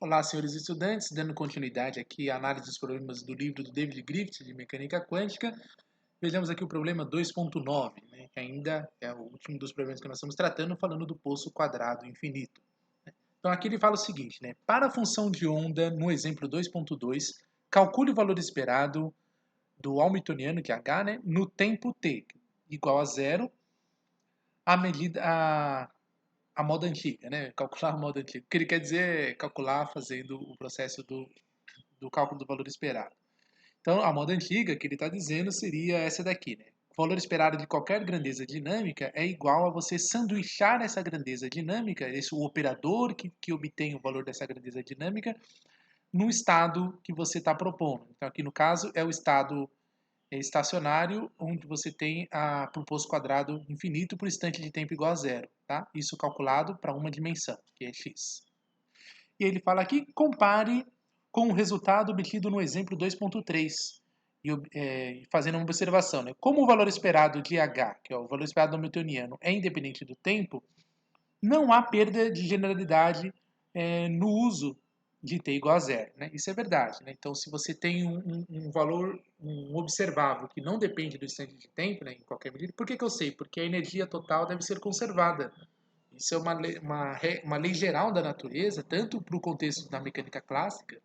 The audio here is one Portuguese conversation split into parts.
Olá, senhores estudantes, dando continuidade aqui à análise dos problemas do livro do David Griffith de Mecânica Quântica. Vejamos aqui o problema 2.9, né, que ainda é o último dos problemas que nós estamos tratando, falando do poço quadrado infinito. Então aqui ele fala o seguinte, né, para a função de onda, no exemplo 2.2, calcule o valor esperado do Hamiltoniano, que é h, né, no tempo t, igual a zero, à medida, a moda antiga, né? Calcular a moda antiga. O que ele quer dizer é calcular fazendo o processo do cálculo do valor esperado. Então, a moda antiga que ele está dizendo seria essa daqui, né? O valor esperado de qualquer grandeza dinâmica é igual a você sanduichar essa grandeza dinâmica, esse o operador que obtém o valor dessa grandeza dinâmica, no estado que você está propondo. Então, aqui no caso, é o estado estacionário, onde você tem a proposto quadrado infinito por instante de tempo igual a zero. Tá? Isso calculado para uma dimensão, que é x. E ele fala aqui, compare com o resultado obtido no exemplo 2.3, fazendo uma observação. Né? Como o valor esperado de h, que é o valor esperado do Hamiltoniano, é independente do tempo, não há perda de generalidade no uso de t igual a zero. Né? Isso é verdade. Né? Então, se você tem um valor observável que não depende do instante de tempo, né, em qualquer medida, por que eu sei? Porque a energia total deve ser conservada. Isso é uma lei geral da natureza, tanto para o contexto da mecânica clássica,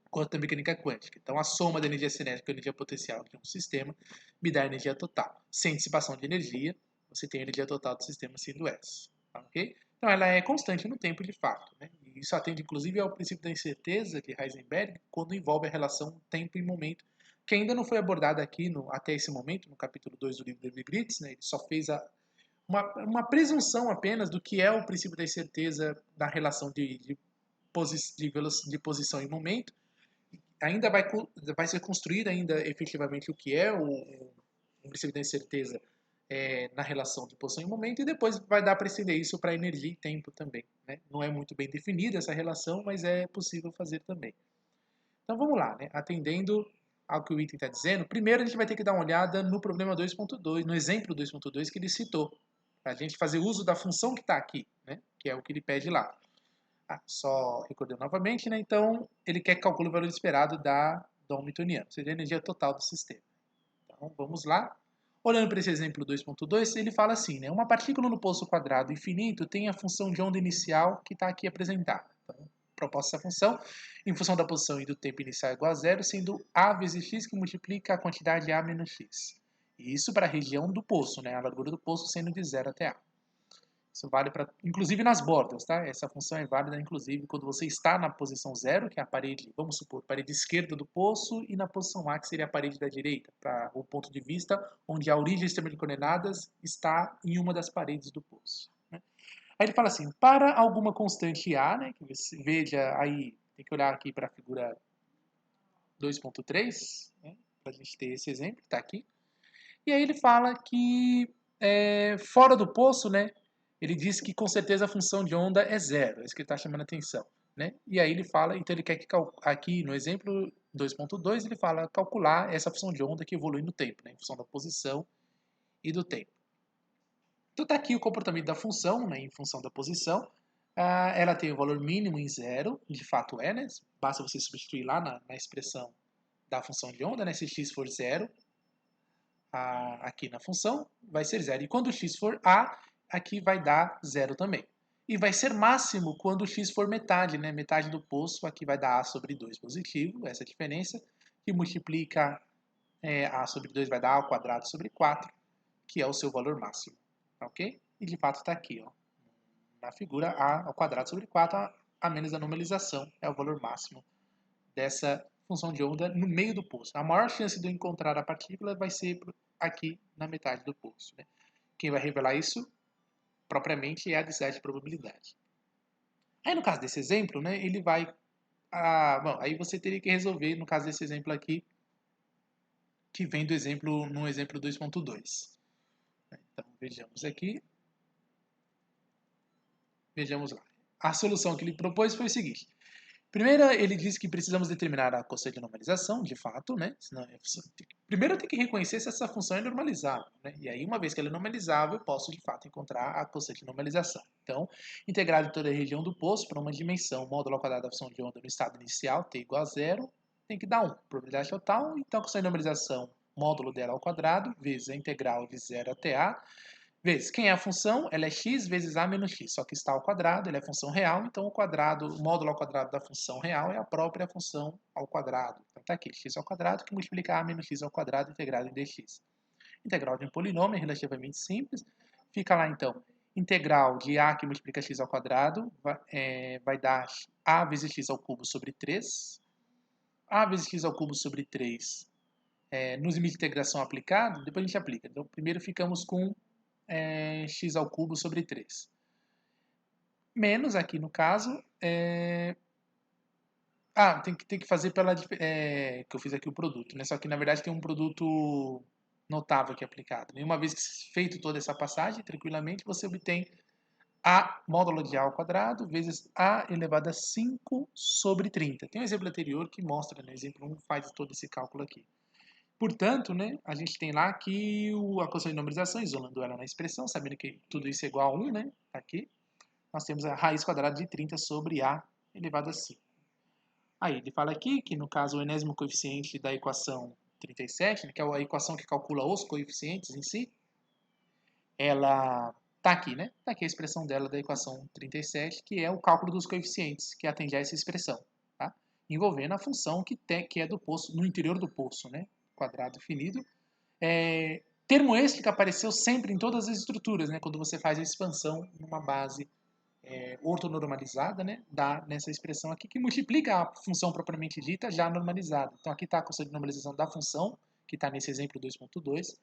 quanto da mecânica quântica. Então, a soma da energia cinética e energia potencial de um sistema me dá a energia total. Sem dissipação de energia, você tem a energia total do sistema sendo essa. Tá, ok? Então, ela é constante no tempo, de fato. Né? E isso atende, inclusive, ao princípio da incerteza de Heisenberg, quando envolve a relação tempo e momento, que ainda não foi abordada aqui até esse momento, no capítulo 2 do livro de Gritz. Né? Ele só fez uma presunção apenas do que é o princípio da incerteza da relação de posição e momento. Ainda vai ser construído ainda efetivamente o que é o princípio da incerteza na relação de posição e momento, e depois vai dar para estender isso para energia e tempo também. Né? Não é muito bem definida essa relação, mas é possível fazer também. Então vamos lá, né? Atendendo ao que o item está dizendo, primeiro a gente vai ter que dar uma olhada no problema 2.2, no exemplo 2.2 que ele citou, para a gente fazer uso da função que está aqui, né? Que é o que ele pede lá. Só recordando novamente, né? Então, ele quer que calcule o valor esperado do Hamiltoniano, ou seja, a energia total do sistema. Então, vamos lá. Olhando para esse exemplo 2.2, ele fala assim, né? Uma partícula no poço quadrado infinito tem a função de onda inicial que está aqui apresentada. Então, proposta essa função, em função da posição e do tempo inicial igual a zero, sendo A vezes x que multiplica a quantidade A menos x. E isso para a região do poço, né? A largura do poço sendo de 0 até A. Isso vale para, inclusive nas bordas, tá? Essa função é válida, inclusive, quando você está na posição zero, que é a parede, vamos supor, parede esquerda do poço, e na posição A, que seria a parede da direita, para o ponto de vista onde a origem do sistema de coordenadas está em uma das paredes do poço. Né? Aí ele fala assim, para alguma constante A, né, que você veja aí, tem que olhar aqui para a figura 2.3, né, para a gente ter esse exemplo, que está aqui. E aí ele fala que fora do poço, né, ele diz que com certeza a função de onda é zero, é isso que ele está chamando a atenção. Né? E aí ele fala, então ele quer que aqui no exemplo 2.2 ele fala calcular essa função de onda que evolui no tempo, né, em função da posição e do tempo. Então está aqui o comportamento da função, né, em função da posição. Ela tem o valor mínimo em zero, de fato é, né? Basta você substituir lá na expressão da função de onda, né? Se x for zero, aqui na função vai ser zero. E quando x for a, aqui vai dar zero também. E vai ser máximo quando x for metade, né? Metade do poço, aqui vai dar a sobre 2 positivo, essa é a diferença, que multiplica a sobre 2 vai dar a ao quadrado sobre 4, que é o seu valor máximo. Ok? E de fato está aqui, ó, na figura, a ao quadrado sobre 4, a menos a normalização, é o valor máximo dessa função de onda no meio do poço. A maior chance de eu encontrar a partícula vai ser aqui na metade do poço. Né? Quem vai revelar isso propriamente é a densidade de probabilidade. Aí no caso desse exemplo, né, ele vai... bom, aí você teria que resolver, no caso desse exemplo aqui, que vem do exemplo no exemplo 2.2. Então vejamos aqui. Vejamos lá. A solução que ele propôs foi o seguinte. Primeiro, ele diz que precisamos determinar a constante de normalização, de fato, né? Primeiro eu tenho que reconhecer se essa função é normalizável, né? E aí, uma vez que ela é normalizável, eu posso, de fato, encontrar a constante de normalização. Então, integrado em toda a região do poço para uma dimensão módulo ao quadrado da função de onda no estado inicial, t igual a zero, tem que dar 1. Probabilidade total, então a constante de normalização, módulo dela ao quadrado, vezes a integral de 0 até a, vezes quem é a função, ela é x vezes a menos x, só que está ao quadrado, ela é função real, então o quadrado, o módulo ao quadrado da função real é a própria função ao quadrado. Então está aqui, x ao quadrado, que multiplica a menos x ao quadrado integrado em dx. Integral de um polinômio é relativamente simples, fica lá então, integral de a que multiplica x ao quadrado vai dar a vezes x ao cubo sobre 3, a vezes x ao cubo sobre 3 nos limites de integração aplicado, depois a gente aplica. Então primeiro ficamos com x ao cubo sobre 3. Menos aqui no caso. Tem que fazer pela. Que eu fiz aqui o produto, né? Só que na verdade tem um produto notável aqui aplicado. E uma vez que feito toda essa passagem, tranquilamente, você obtém a módulo de a ao quadrado vezes a elevado a 5 sobre 30. Tem um exemplo anterior que mostra, né? O exemplo 1 faz todo esse cálculo aqui. Portanto, né, a gente tem lá que a constante de normalização, isolando ela na expressão, sabendo que tudo isso é igual a 1, né? Aqui, nós temos a raiz quadrada de 30 sobre a elevado a 5. Aí ele fala aqui que, no caso, o enésimo coeficiente da equação 37, né, que é a equação que calcula os coeficientes em si, ela está aqui, né? Está aqui a expressão dela da equação 37, que é o cálculo dos coeficientes, que atende a essa expressão, tá? Envolvendo a função que é do poço, no interior do poço, né? Quadrado definido. Termo este que apareceu sempre em todas as estruturas, né? Quando você faz a expansão numa base ortonormalizada, né? Dá nessa expressão aqui que multiplica a função propriamente dita já normalizada. Então aqui está a constante de normalização da função, que está nesse exemplo 2.2.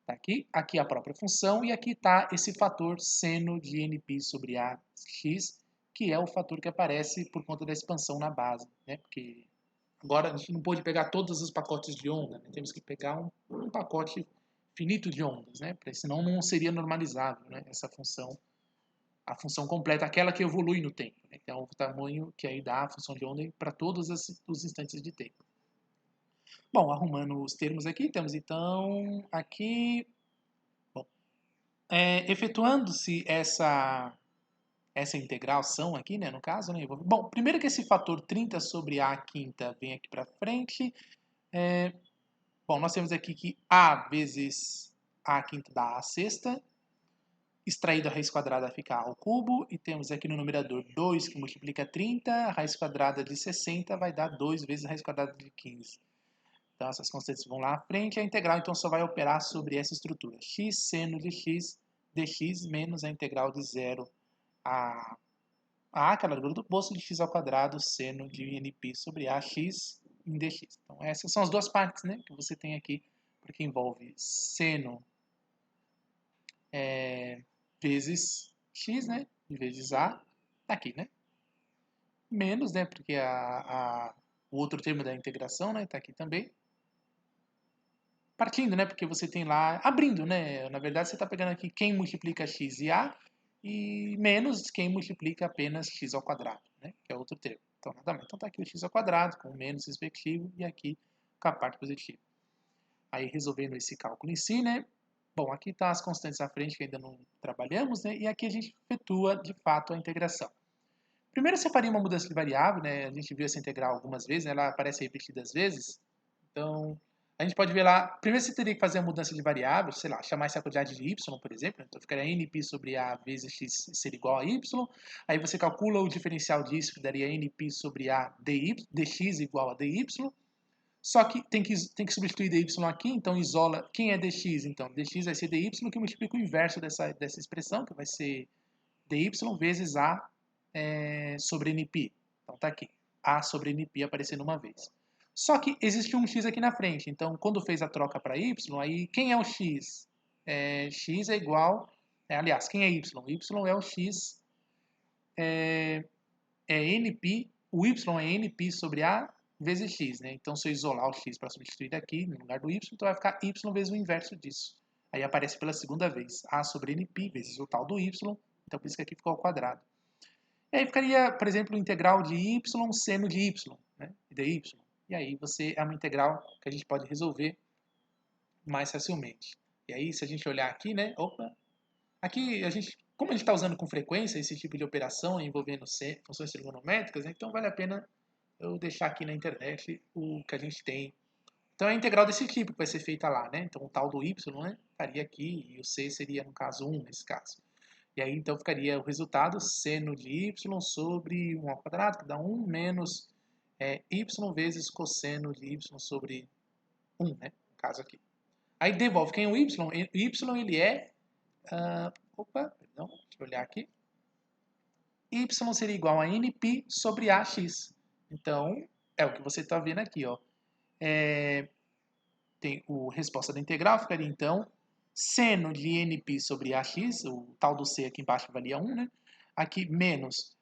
Tá aqui a própria função, e aqui está esse fator seno de nπ sobre ax, que é o fator que aparece por conta da expansão na base, né? Porque agora a gente não pode pegar todos os pacotes de onda, né? Temos que pegar um pacote finito de ondas, né? Porque senão não seria normalizável, né? Essa função, a função completa, aquela que evolui no tempo, né? Então o tamanho que aí dá a função de onda para todos os instantes de tempo. Bom, arrumando os termos aqui, temos então aqui, bom, efetuando-se essa integração aqui, né, no caso, né, bom, primeiro que esse fator 30 sobre a quinta vem aqui para frente, bom, nós temos aqui que a vezes a quinta dá a sexta, extraído a raiz quadrada fica a ao cubo, e temos aqui no numerador 2 que multiplica 30, a raiz quadrada de 60 vai dar 2 vezes a raiz quadrada de 15. Então essas constantes vão lá à frente, a integral então só vai operar sobre essa estrutura, x seno de x dx menos a integral de 0 a que é a largura do poço, de x ao quadrado seno de nπ sobre ax em dx. Então essas são as duas partes, né, que você tem aqui, porque envolve seno vezes x, né, vezes a, aqui, né, menos, né, porque o outro termo da integração, né, tá aqui também, partindo, né, porque você tem lá, abrindo, né, na verdade você está pegando aqui quem multiplica x e a, e menos quem multiplica apenas x ao quadrado, né, que é outro termo. Então, nada mais. Então, está aqui o x ao quadrado, com o menos respectivo, e aqui com a parte positiva. Aí, resolvendo esse cálculo em si, né, bom, aqui está as constantes à frente que ainda não trabalhamos, né, e aqui a gente efetua, de fato, a integração. Primeiro, eu separei uma mudança de variável, né, a gente viu essa integral algumas vezes, né, ela aparece repetidas vezes, então a gente pode ver lá, primeiro você teria que fazer a mudança de variável, sei lá, chamar essa quantidade de y, por exemplo, então ficaria nπ sobre a vezes x ser igual a y, aí você calcula o diferencial disso, que daria nπ sobre a dx igual a dy, só que tem que substituir dy aqui, então isola quem é dx, então dx vai ser dy, que multiplica o inverso dessa expressão, que vai ser dy vezes a sobre nπ, então tá aqui, a sobre nπ aparecendo uma vez. Só que existe um x aqui na frente, então quando fez a troca para y, aí quem é o x? X é igual, aliás, quem é y? Y é o x, nπ, o y é nπ sobre a vezes x, né? Então se eu isolar o x para substituir aqui no lugar do y, então vai ficar y vezes o inverso disso. Aí aparece pela segunda vez, a sobre nπ vezes o tal do y, então por isso que aqui ficou ao quadrado. E aí ficaria, por exemplo, integral de y seno de y, né? dy. E aí é uma integral que a gente pode resolver mais facilmente. E aí, se a gente olhar aqui, né? Opa! Aqui, como a gente está usando com frequência esse tipo de operação envolvendo funções trigonométricas, né, então vale a pena eu deixar aqui na internet o que a gente tem. Então é a integral desse tipo que vai ser feita lá, né? Então o tal do y, né, estaria aqui e o c seria, no caso, 1 nesse caso. E aí, então, ficaria o resultado seno de y sobre 1 ao quadrado, que dá 1, menos y vezes cosseno de y sobre 1, né? No caso aqui. Aí devolve quem é o y? O y, ele é... perdão, deixa eu olhar aqui. Y seria igual a nπ sobre ax. Então, é o que você está vendo aqui, ó. Tem a resposta da integral, ficaria, então, seno de nπ sobre ax, o tal do c aqui embaixo valia 1, né? Aqui, menos.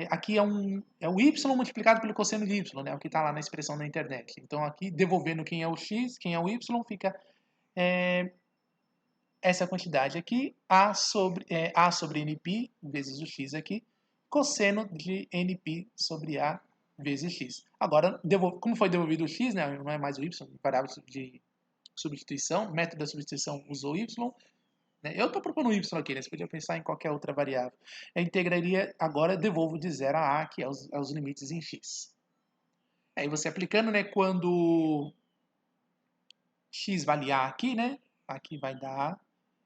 Aqui é o y multiplicado pelo cosseno de y, né? O que está lá na expressão da internet. Então, aqui, devolvendo quem é o x, quem é o y, fica essa quantidade aqui, a sobre nπ vezes o x aqui, cosseno de nπ sobre a vezes x. Agora, como foi devolvido o x, né? Não é mais o y, variável de substituição, método da substituição usou y, né? Eu estou propondo y aqui, né? Você podia pensar em qualquer outra variável. Eu integraria, agora devolvo de 0 a a, que é os limites em x. Aí você aplicando, né, quando x vale a aqui, né? Aqui vai dar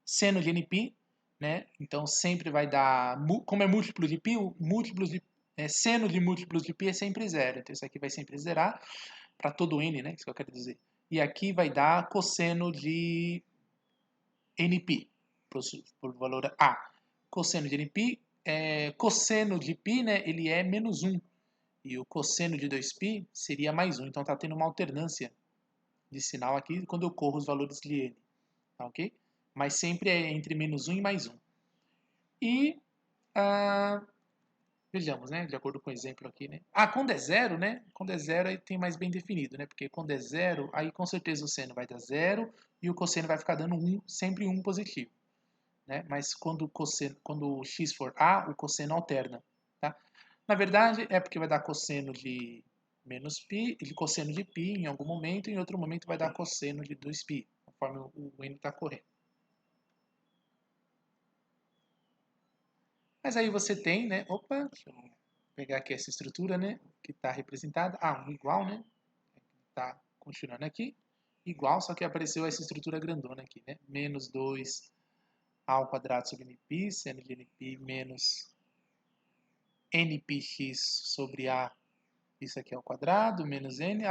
seno de nπ, né? Então sempre vai dar, como é múltiplo de π, seno de múltiplos de π é sempre zero. Então isso aqui vai sempre zerar para todo n, né? Isso que eu quero dizer. E aqui vai dar cosseno de nπ, por valor a. Cosseno de nπ, cosseno de π, né? Ele é menos 1. E o cosseno de 2π seria mais 1. Então está tendo uma alternância de sinal aqui quando eu corro os valores de n. Tá, ok? Mas sempre é entre menos 1 e mais 1. E, vejamos, né? De acordo com o exemplo aqui, né? Quando é zero, né? Quando é zero, aí tem mais bem definido, né? Porque quando é zero, aí com certeza o seno vai dar zero e o cosseno vai ficar dando 1, sempre 1 positivo. Né? Mas quando o x for a, o cosseno alterna. Tá? Na verdade, é porque vai dar cosseno de menos π, de cosseno de π em algum momento, e em outro momento vai dar cosseno de 2π, conforme o n está correndo. Mas aí você tem, né? Opa, deixa eu pegar aqui essa estrutura, né? Que está representada. Um igual, né? Está continuando aqui. Igual, só que apareceu essa estrutura grandona aqui, né? Menos 2 ao quadrado sobre nπ, seno de nπ menos npx sobre a, isso aqui ao quadrado, menos n,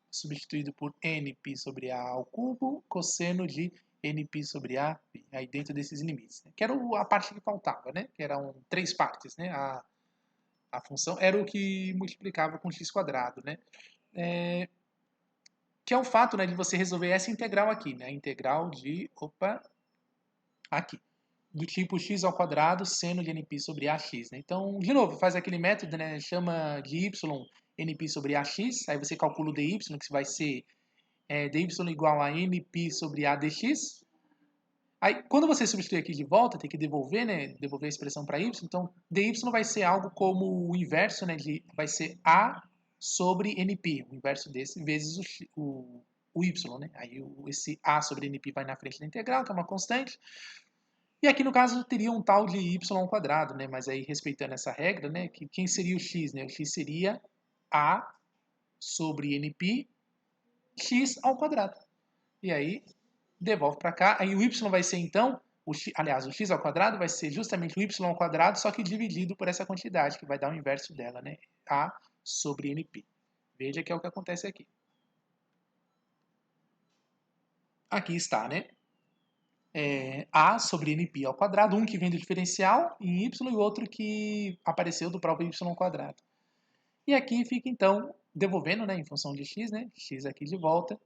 substituído por np sobre a ao cubo, cosseno de np sobre a, aí dentro desses limites. Né? Que era a parte que faltava, né? Que eram 3 partes, né? A função era o que multiplicava com x quadrado, né? Que é o fato, né, de você resolver essa integral aqui, né? A integral de, aqui, do tipo x ao quadrado seno de nπ sobre ax. Né? Então, de novo, faz aquele método, né? Chama de y nπ sobre ax, aí você calcula o dy, que vai ser dy igual a nπ sobre a dx. Aí, quando você substituir aqui de volta, tem que devolver, né? Devolver a expressão para y. Então, dy vai ser algo como o inverso, né? Vai ser a sobre np, o inverso desse, vezes o y, né? Aí, esse a sobre np vai na frente da integral, que é uma constante. E aqui, no caso, teria um tal de y ao quadrado, né? Mas aí, respeitando essa regra, né? Quem seria o x, né? O x seria a sobre np x ao quadrado. E aí, devolve para cá. Aí o y vai ser, então, o x ao quadrado vai ser justamente o y ao quadrado, só que dividido por essa quantidade, que vai dar o inverso dela, né? A sobre np. Veja que é o que acontece aqui. Aqui está, né? A sobre nπ ao quadrado, um que vem do diferencial em y e o outro que apareceu do próprio y ao quadrado. E aqui fica, então, devolvendo, né, em função de x, né? X aqui de volta.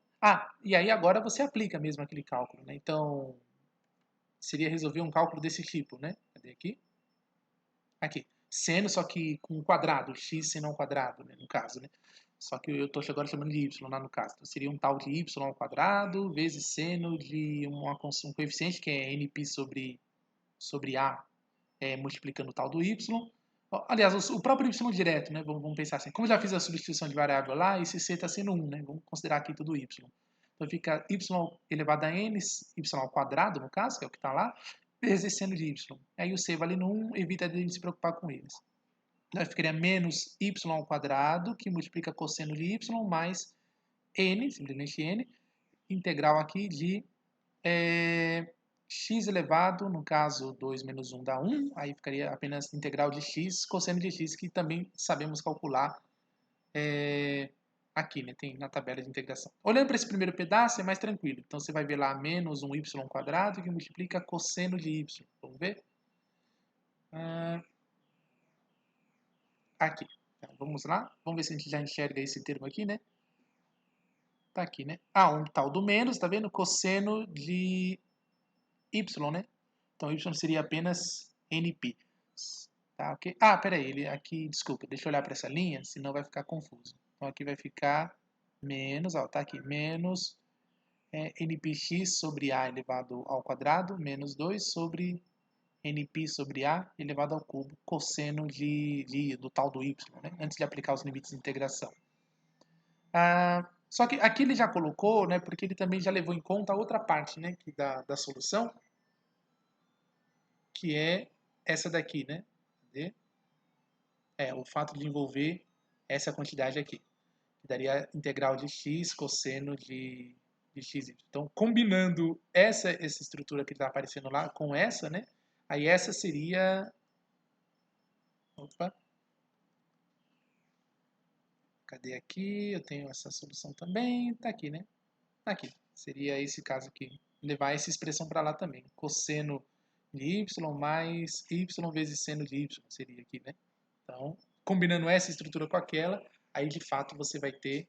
E aí agora você aplica mesmo aquele cálculo, né? Então, seria resolver um cálculo desse tipo, né? Cadê aqui? Aqui. Seno, só que com quadrado, x seno ao quadrado, né, no caso, né? Só que eu estou agora chamando de y lá no caso. Então, seria um tal de y ao quadrado vezes seno de um coeficiente que é np sobre a, multiplicando o tal do y, Aliás, o próprio y direto, né? Vamos pensar assim. Como eu já fiz a substituição de variável lá, esse c está sendo 1, né? Vamos considerar aqui tudo y. Então fica y elevado a n, y ao quadrado, no caso, que é o que está lá, vezes seno de y. Aí o c vale no 1, evita de se preocupar com eles. Então ficaria menos y ao quadrado, que multiplica cosseno de y, mais n, simplesmente n, integral aqui de x elevado, no caso 2 menos 1 dá 1, aí ficaria apenas integral de x, cosseno de x, que também sabemos calcular aqui, né? Tem na tabela de integração. Olhando para esse primeiro pedaço é mais tranquilo. Então você vai ver lá menos um y quadrado que multiplica cosseno de y. Vamos ver? Aqui. Então, vamos lá. Vamos ver se a gente já enxerga esse termo aqui, né? Tá aqui, né? Um tal do menos, tá vendo? Cosseno de y, né? Então y seria apenas nπ. Tá, ok? Peraí, ele aqui, desculpa, deixa eu olhar para essa linha, senão vai ficar confuso. Então aqui vai ficar menos, tá aqui, menos npx sobre a elevado ao quadrado, menos 2 sobre np sobre a elevado ao cubo, cosseno do tal do y, né? Antes de aplicar os limites de integração. Só que aqui ele já colocou, né, porque ele também já levou em conta a outra parte, né, da solução, que é essa daqui, né? Cadê? O fato de envolver essa quantidade aqui, que daria integral de x cosseno de x. Então, combinando essa estrutura que está aparecendo lá com essa, né? Aí essa seria... Opa! Cadê aqui? Eu tenho essa solução também. Tá aqui, né? Tá aqui. Seria esse caso aqui. Levar essa expressão para lá também. Cosseno de y mais y vezes seno de y seria aqui, né? Então, combinando essa estrutura com aquela, aí de fato você vai ter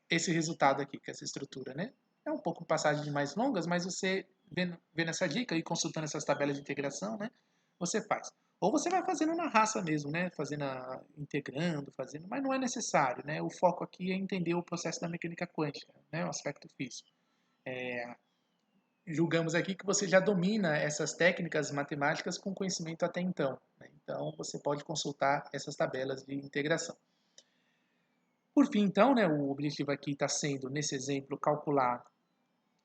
esse resultado aqui, com essa estrutura, né? É um pouco passagem de mais longas, mas você vendo essa dica e consultando essas tabelas de integração, né? Você faz. Ou você vai fazendo na raça mesmo, né? Integrando, fazendo, mas não é necessário, né? O foco aqui é entender o processo da mecânica quântica, né? O aspecto físico. Julgamos aqui que você já domina essas técnicas matemáticas com conhecimento até então, né? Então você pode consultar essas tabelas de integração. Por fim, então, né, o objetivo aqui está sendo, nesse exemplo, calcular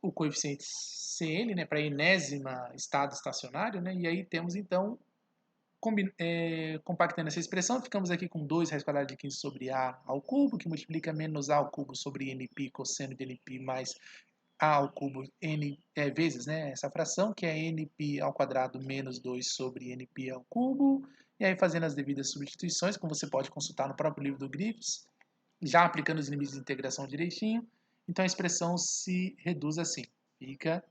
o coeficiente Cn, né, para a enésima estado estacionário, né, e aí temos, então, compactando essa expressão, ficamos aqui com 2 raiz quadrada de 15 sobre a ao cubo, que multiplica menos a ao cubo sobre nπ, cosseno de nπ, mais a ao cubo n vezes, né, essa fração, que é nπ ao quadrado menos 2 sobre nπ ao cubo, e aí fazendo as devidas substituições, como você pode consultar no próprio livro do Griffiths, já aplicando os limites de integração direitinho, então a expressão se reduz assim, fica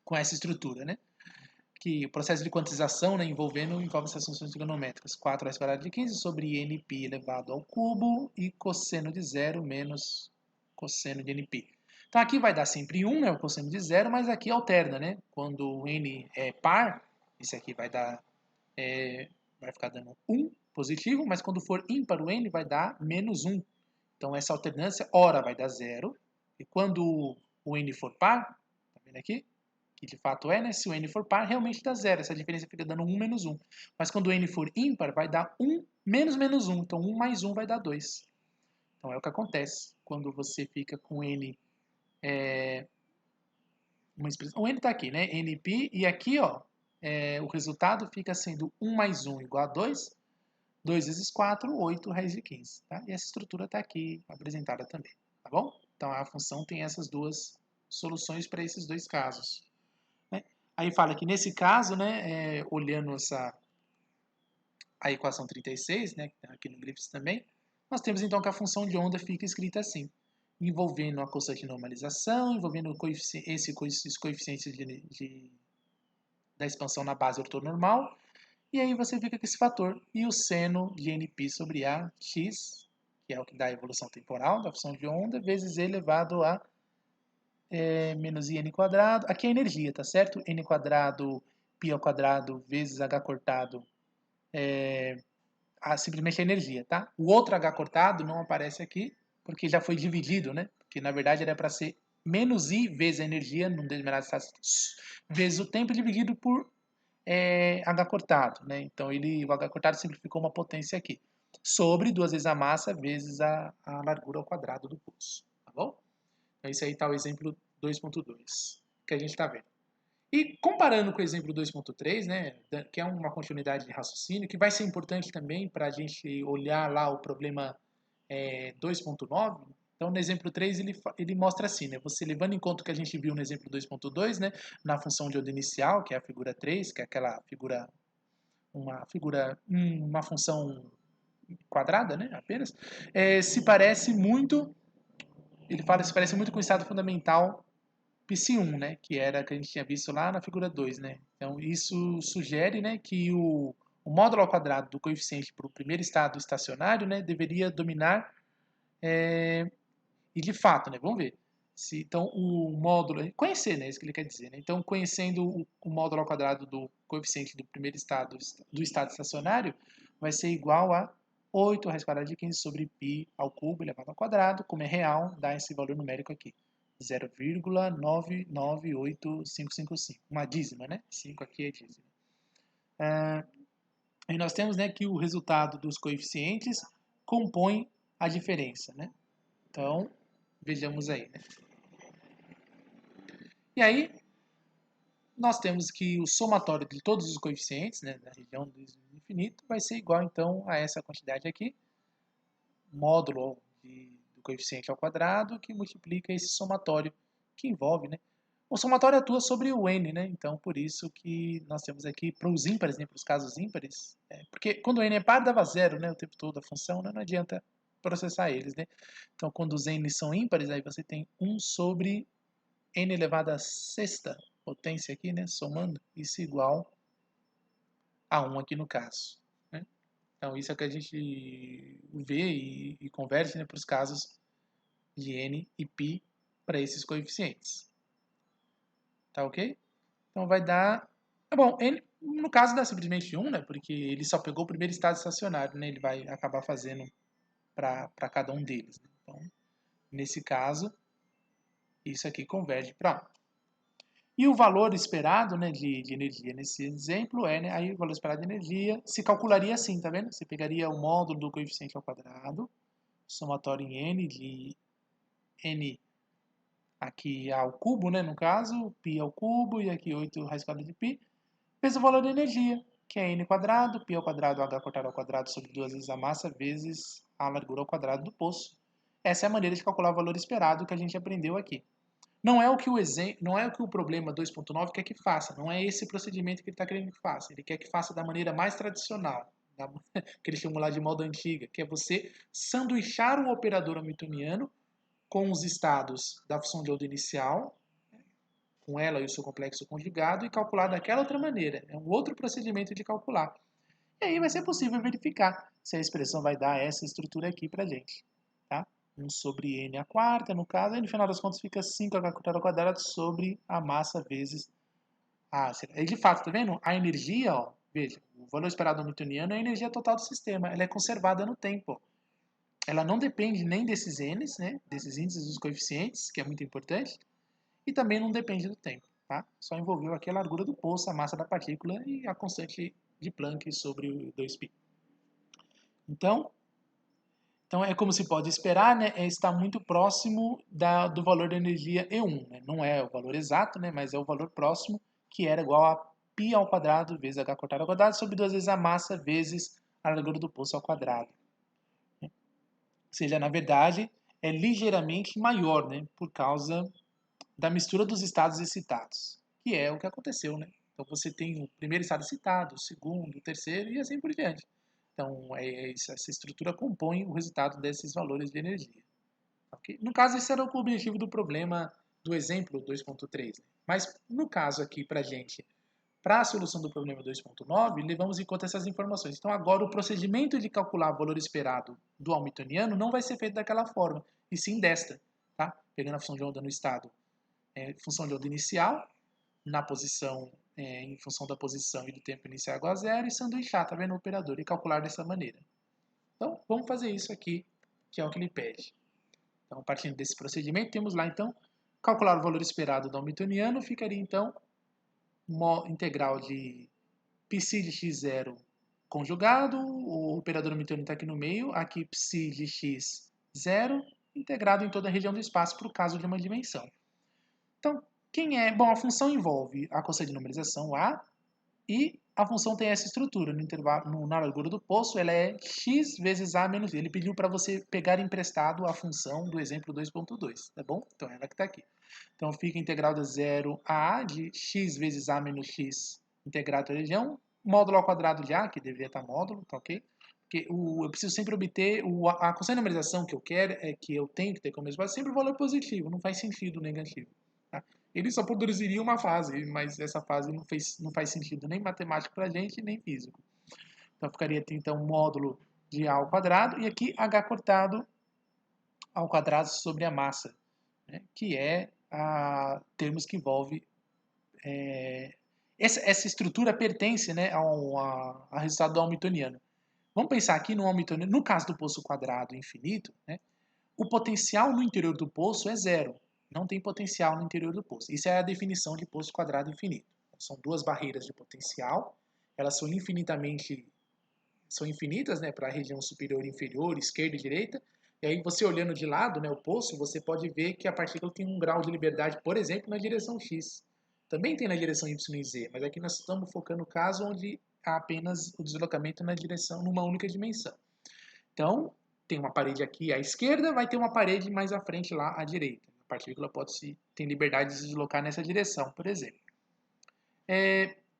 com essa estrutura, né? Que o processo de quantização, né, envolve essas funções trigonométricas. 4 raiz quadrada de 15 sobre nπ elevado ao cubo e cosseno de 0 menos cosseno de nπ. Então aqui vai dar sempre 1, né, o cosseno de 0, mas aqui alterna, né? Quando o n é par, esse aqui vai dar, vai ficar dando 1 positivo, mas quando for ímpar o n vai dar menos 1. Então essa alternância, ora vai dar 0, e quando o n for par, tá vendo aqui? Que de fato é, né? Se o n for par, realmente dá 0. Essa diferença fica dando 1 menos 1. Mas quando o n for ímpar, vai dar 1 menos 1. Então 1 mais 1 vai dar 2. Então é o que acontece quando você fica com n... uma expressão. O n está aqui, né? nπ, e aqui, ó, o resultado fica sendo 1 mais 1 igual a 2. 2 vezes 4, 8 raiz de 15. Tá? E essa estrutura está aqui apresentada também. Tá bom? Então a função tem essas duas soluções para esses dois casos. Né? Aí fala que nesse caso, né, olhando a equação 36, né, que está aqui no Griffiths também, nós temos então que a função de onda fica escrita assim, envolvendo a constante de normalização, envolvendo esses coeficientes da expansão na base ortonormal, e aí você fica com esse fator, e o seno de nπ sobre a x, que é o que dá a evolução temporal da função de onda, vezes e elevado a menos in quadrado. Aqui é a energia, tá certo? N quadrado, π ao quadrado, vezes h cortado, simplesmente a energia, tá? O outro h cortado não aparece aqui, porque já foi dividido, né? Porque na verdade era para ser menos i vezes a energia, num determinado estado, vezes o tempo dividido por H cortado, né? Então o H cortado simplificou uma potência aqui. Sobre 2 vezes a massa vezes a largura ao quadrado do poço, tá bom? Então esse aí está o exemplo 2.2 que a gente está vendo. E comparando com o exemplo 2.3, né, que é uma continuidade de raciocínio, que vai ser importante também para a gente olhar lá o problema 2.9. Então, no exemplo 3, ele mostra assim, né, você levando em conta o que a gente viu no exemplo 2.2, né, na função de ordem inicial, que é a figura 3, que é aquela uma função quadrada, né, apenas, se parece muito, ele fala, se parece muito com o estado fundamental Psi1, né, que era que a gente tinha visto lá na figura 2, né? Então isso sugere, né, que o módulo ao quadrado do coeficiente para o primeiro estado estacionário, né, deveria dominar e de fato, né, vamos ver. Então o módulo, conhecer, né, isso que ele quer dizer, né? Então conhecendo o módulo ao quadrado do coeficiente do primeiro estado do estado estacionário, vai ser igual a 8 raiz quadrada de 15 sobre π ao cubo elevado ao quadrado, como é real, dá esse valor numérico aqui. 0,998555. Uma dízima, né? 5 aqui é dízima. E nós temos, né, que o resultado dos coeficientes compõe a diferença, né? Então, vejamos aí, né? E aí, nós temos que o somatório de todos os coeficientes, né, na região do infinito, vai ser igual, então, a essa quantidade aqui, módulo do coeficiente ao quadrado, que multiplica esse somatório, que envolve, né? O somatório atua sobre o n, né? Então, por isso que nós temos aqui, para os ímpares, né, para os casos ímpares, porque quando o n é par, dava zero, né, o tempo todo a função, né, não adianta processar eles, né? Então, quando os n são ímpares, aí você tem 1 sobre n elevado à sexta potência aqui, né, somando, isso igual a 1 aqui no caso, né? Então, isso é o que a gente vê e converte, né, para os casos de n e π para esses coeficientes. Tá ok? Então vai dar... Bom, n, no caso dá simplesmente 1, né? Porque ele só pegou o primeiro estado estacionário, né? Ele vai acabar fazendo para cada um deles. Né? Então, nesse caso, isso aqui converge para 1. E o valor esperado, né, de energia nesse exemplo é, né, aí o valor esperado de energia se calcularia assim, tá vendo? Você pegaria o módulo do coeficiente ao quadrado, somatório em n de n aqui ao cubo, né, no caso, π ao cubo, e aqui 8 raiz quadrada de π, vezes o valor da energia, que é n quadrado, π ao quadrado, h cortado ao quadrado sobre 2 vezes a massa, vezes a largura ao quadrado do poço. Essa é a maneira de calcular o valor esperado que a gente aprendeu aqui. Não é o que o problema 2.9 quer que faça, não é esse procedimento que ele está querendo que faça. Ele quer que faça da maneira mais tradicional, que ele chama lá de moda antiga, que é você sanduichar o operador hamiltoniano com os estados da função de ordem inicial, com ela e o seu complexo conjugado, e calcular daquela outra maneira. É um outro procedimento de calcular. E aí vai ser possível verificar se a expressão vai dar essa estrutura aqui para a gente. Tá? 1 sobre n a quarta, no caso, e no final das contas fica 5h ao quadrado sobre a massa vezes a... E de fato, tá vendo? A energia, ó, veja, o valor esperado hamiltoniano é a energia total do sistema. Ela é conservada no tempo. Ela não depende nem desses n's, né, desses índices dos coeficientes, que é muito importante, e também não depende do tempo. Tá? Só envolveu aqui a largura do poço, a massa da partícula e a constante de Planck sobre o 2π. Então é como se pode esperar, né, está muito próximo do valor da energia E1. Né? Não é o valor exato, né, mas é o valor próximo, que era igual a π ao quadrado vezes h cortado ao quadrado sobre 2 vezes a massa vezes a largura do poço ao quadrado. Ou seja, na verdade, é ligeiramente maior, né, por causa da mistura dos estados excitados, que é o que aconteceu, né? Então você tem o primeiro estado excitado, o segundo, o terceiro e assim por diante. Então essa estrutura compõe o resultado desses valores de energia. Okay? No caso, esse era o objetivo do problema do exemplo 2.3. Né? Mas no caso aqui para a gente, para a solução do problema 2.9, levamos em conta essas informações. Então agora o procedimento de calcular o valor esperado do hamiltoniano não vai ser feito daquela forma, e sim desta, tá? Pegando a função de onda no estado função de ordem inicial, na posição, em função da posição e do tempo inicial igual a zero, e sanduichar, tá vendo, o operador, e calcular dessa maneira. Então, vamos fazer isso aqui, que é o que ele pede. Então, partindo desse procedimento, temos lá, então, calcular o valor esperado do hamiltoniano, ficaria, então, integral de psi de x0 conjugado, o operador hamiltoniano está aqui no meio, aqui psi de x0 integrado em toda a região do espaço para o caso de uma dimensão. Então, Bom, a função envolve a constante de normalização A e a função tem essa estrutura no intervalo, na largura do poço, ela é x vezes A menos D. Ele pediu para você pegar emprestado a função do exemplo 2.2, tá bom? Então, ela que está aqui. Então, fica integral de 0 a de x vezes A menos x integrado à região, módulo ao quadrado de A, que deveria estar módulo, tá ok? Porque eu preciso sempre obter, a constante de normalização que eu quero, que eu tenho que ter como base sempre o valor positivo, não faz sentido negativo. Tá? Ele só produziria uma fase, mas essa fase não faz sentido nem matemático para a gente, nem físico. Então, ficaria então módulo de A ao quadrado, e aqui H cortado ao quadrado sobre a massa, né? Que é termos que envolve... essa estrutura pertence, né, ao resultado do hamiltoniano. Vamos pensar aqui no hamiltoniano, no caso do poço quadrado infinito, né, o potencial no interior do poço é zero. Não tem potencial no interior do poço. Isso é a definição de poço quadrado infinito. São duas barreiras de potencial. Elas são infinitas, né, para a região superior e inferior, esquerda e direita. E aí você olhando de lado, né, o poço, você pode ver que a partícula tem um grau de liberdade, por exemplo, na direção x. Também tem na direção y e z, mas aqui nós estamos focando no caso onde há apenas o deslocamento na direção, numa única dimensão. Então, tem uma parede aqui à esquerda, vai ter uma parede mais à frente lá à direita. A partícula tem liberdade de se deslocar nessa direção, por exemplo.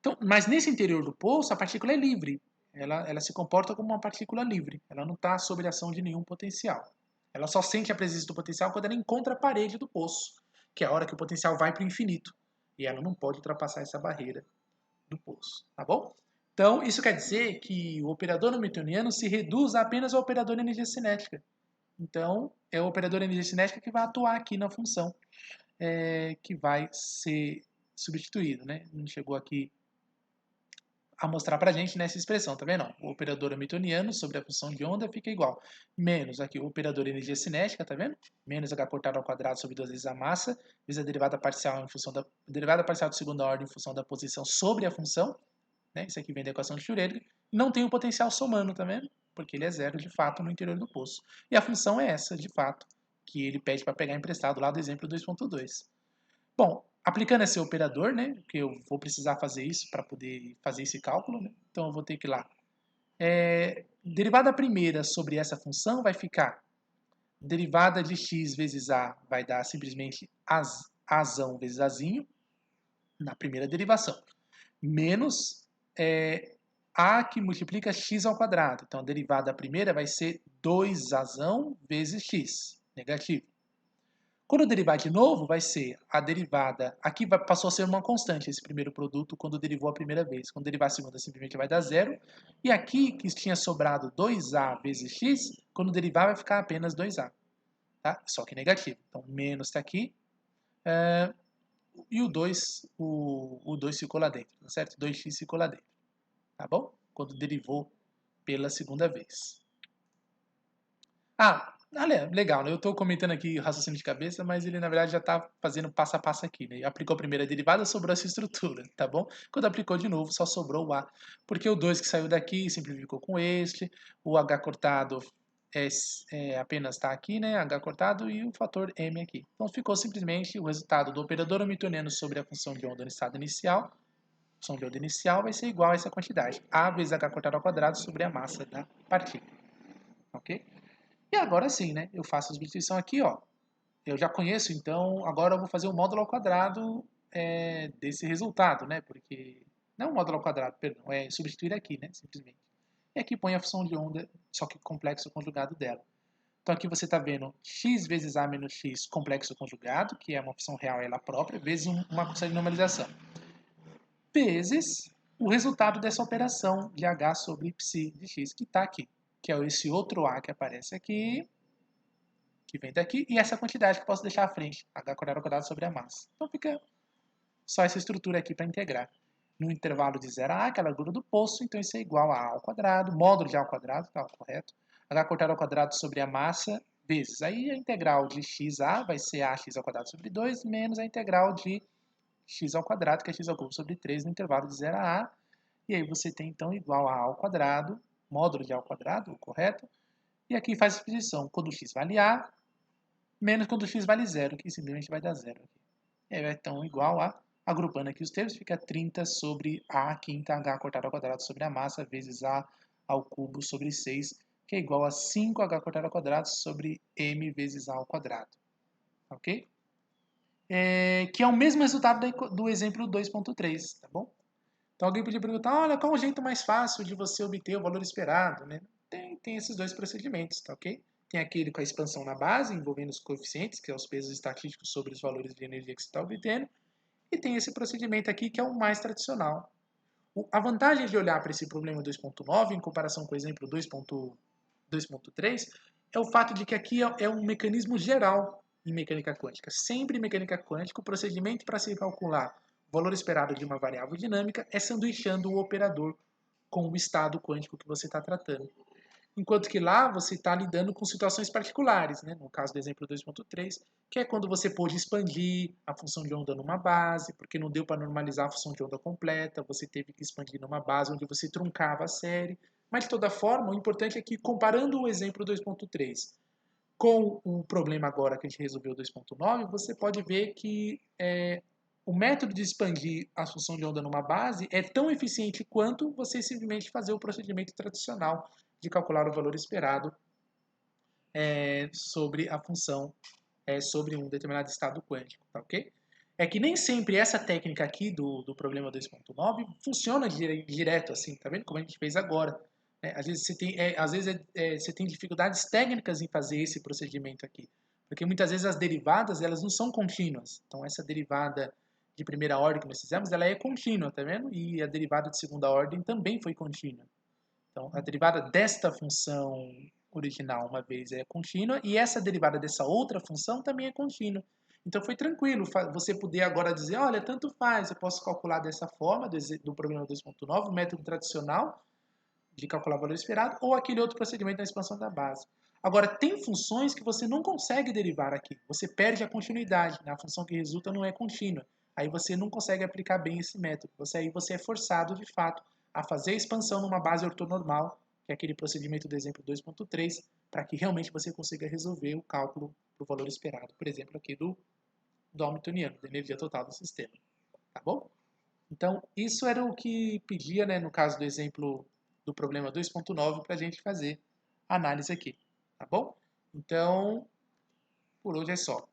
Então, mas nesse interior do poço, a partícula é livre. Ela se comporta como uma partícula livre. Ela não está sob a ação de nenhum potencial. Ela só sente a presença do potencial quando ela encontra a parede do poço, que é a hora que o potencial vai para o infinito. E ela não pode ultrapassar essa barreira do poço, tá bom? Então, isso quer dizer que o operador hamiltoniano se reduz a apenas ao operador de energia cinética. Então, é o operador de energia cinética que vai atuar aqui na função, que vai ser substituído, né? Não chegou aqui a mostrar para a gente nessa expressão, tá vendo? O operador hamiltoniano sobre a função de onda fica igual. Menos aqui o operador de energia cinética, tá vendo? Menos h cortado ao quadrado sobre 2 vezes a massa, vezes a derivada parcial em função derivada parcial de segunda ordem em função da posição sobre a função, né? Isso aqui vem da equação de Schrödinger. Não tem o potencial somando, tá vendo? Porque ele é zero de fato no interior do poço. E a função é essa, de fato, que ele pede para pegar emprestado lá do exemplo 2.2. Bom, aplicando esse operador, né, que eu vou precisar fazer isso para poder fazer esse cálculo, né, então eu vou ter que ir lá. Derivada primeira sobre essa função vai ficar derivada de x vezes a vai dar simplesmente azão vezes azinho na primeira derivação, menos a que multiplica x ao quadrado. Então a derivada primeira vai ser 2azão vezes x, negativo. Quando derivar de novo, vai ser a derivada... Aqui passou a ser uma constante esse primeiro produto quando derivou a primeira vez. Quando derivar a segunda, simplesmente vai dar zero. E aqui, que tinha sobrado 2a vezes x, quando derivar vai ficar apenas 2a. Tá? Só que negativo. Então, menos está aqui. E o 2 ficou lá dentro, tá certo? 2x ficou lá dentro. Tá bom? Quando derivou pela segunda vez. Legal, né? Eu estou comentando aqui o raciocínio de cabeça, mas ele na verdade já está fazendo passo a passo aqui, né? Aplicou a primeira derivada, sobrou essa estrutura, tá bom? Quando aplicou de novo, só sobrou o A, porque o 2 que saiu daqui simplificou com este, o H cortado apenas está aqui, né? H cortado e o fator M aqui. Então ficou simplesmente o resultado do operador hamiltoniano sobre a função de onda no estado inicial. A função de onda inicial vai ser igual a essa quantidade, A vezes H cortado ao quadrado sobre a massa da partícula, ok? E agora sim, né? Eu faço a substituição aqui, ó. Eu já conheço, então agora eu vou fazer o módulo ao quadrado desse resultado, né? Porque não o módulo ao quadrado, perdão, é substituir aqui, né? Simplesmente. E aqui põe a função de onda, só que complexo conjugado dela. Então aqui você está vendo x vezes a menos x complexo conjugado, que é uma função real ela própria, vezes uma constante de normalização, vezes o resultado dessa operação de h sobre psi de x, que está aqui, que é esse outro a que aparece aqui, que vem daqui, e essa quantidade que eu posso deixar à frente, h quadrado ao quadrado sobre a massa. Então fica só essa estrutura aqui para integrar. No intervalo de 0 a a, que é a largura do poço, então isso é igual a ao quadrado, módulo de a ao quadrado, tá correto? H quadrado ao quadrado sobre a massa, vezes. Aí a integral de xa vai ser ax ao quadrado sobre 2, menos a integral de x ao quadrado, que é x ao cubo sobre 3, no intervalo de 0 a a. E aí você tem, então, igual a A ao quadrado, módulo de A ao quadrado, correto? E aqui faz a substituição. Quando x vale A, menos quando x vale zero, que simplesmente vai dar zero. E aí vai, então, igual a, agrupando aqui os termos, fica 30 sobre A quinta H cortado ao quadrado sobre a massa, vezes A ao cubo sobre 6, que é igual a 5H cortado ao quadrado sobre M vezes A ao quadrado. Ok? Que é o mesmo resultado do exemplo 2.3, tá bom? Então alguém podia perguntar, olha, qual é o jeito mais fácil de você obter o valor esperado, né? Tem esses dois procedimentos, tá ok? Tem aquele com a expansão na base, envolvendo os coeficientes, que é os pesos estatísticos sobre os valores de energia que você está obtendo, e tem esse procedimento aqui que é o mais tradicional. A vantagem de olhar para esse problema 2.9 em comparação com o exemplo 2.3 é o fato de que aqui é um mecanismo geral em mecânica quântica. Sempre em mecânica quântica, o procedimento para se calcular o valor esperado de uma variável dinâmica é sanduichando o operador com o estado quântico que você está tratando. Enquanto que lá você está lidando com situações particulares, né? No caso do exemplo 2.3, que é quando você pôde expandir a função de onda numa base, porque não deu para normalizar a função de onda completa, você teve que expandir numa base onde você truncava a série. Mas, de toda forma, o importante é que, comparando o exemplo 2.3 com o problema agora que a gente resolveu 2.9, você pode ver que o método de expandir a função de onda numa base é tão eficiente quanto você simplesmente fazer o procedimento tradicional de calcular o valor esperado sobre a função, sobre um determinado estado quântico, tá ok? É que nem sempre essa técnica aqui do problema 2.9 funciona direto assim, tá vendo? Como a gente fez agora. Às vezes você tem dificuldades técnicas em fazer esse procedimento aqui. Porque muitas vezes as derivadas elas não são contínuas. Então essa derivada de primeira ordem que nós fizemos, ela é contínua, tá vendo? E a derivada de segunda ordem também foi contínua. Então, a derivada desta função original, uma vez, é contínua, e essa derivada dessa outra função também é contínua. Então, foi tranquilo você poder agora dizer, olha, tanto faz, eu posso calcular dessa forma, do problema 2.9, o método tradicional de calcular o valor esperado, ou aquele outro procedimento da expansão da base. Agora, tem funções que você não consegue derivar aqui. Você perde a continuidade, né? A função que resulta não é contínua. Aí você não consegue aplicar bem esse método. Aí você é forçado, de fato, a fazer a expansão numa base ortonormal, que é aquele procedimento do exemplo 2.3, para que realmente você consiga resolver o cálculo do valor esperado, por exemplo, aqui do Hamiltoniano, da energia total do sistema. Tá bom? Então, isso era o que pedia, né, no caso do exemplo do problema 2.9, para a gente fazer a análise aqui. Tá bom? Então, por hoje é só.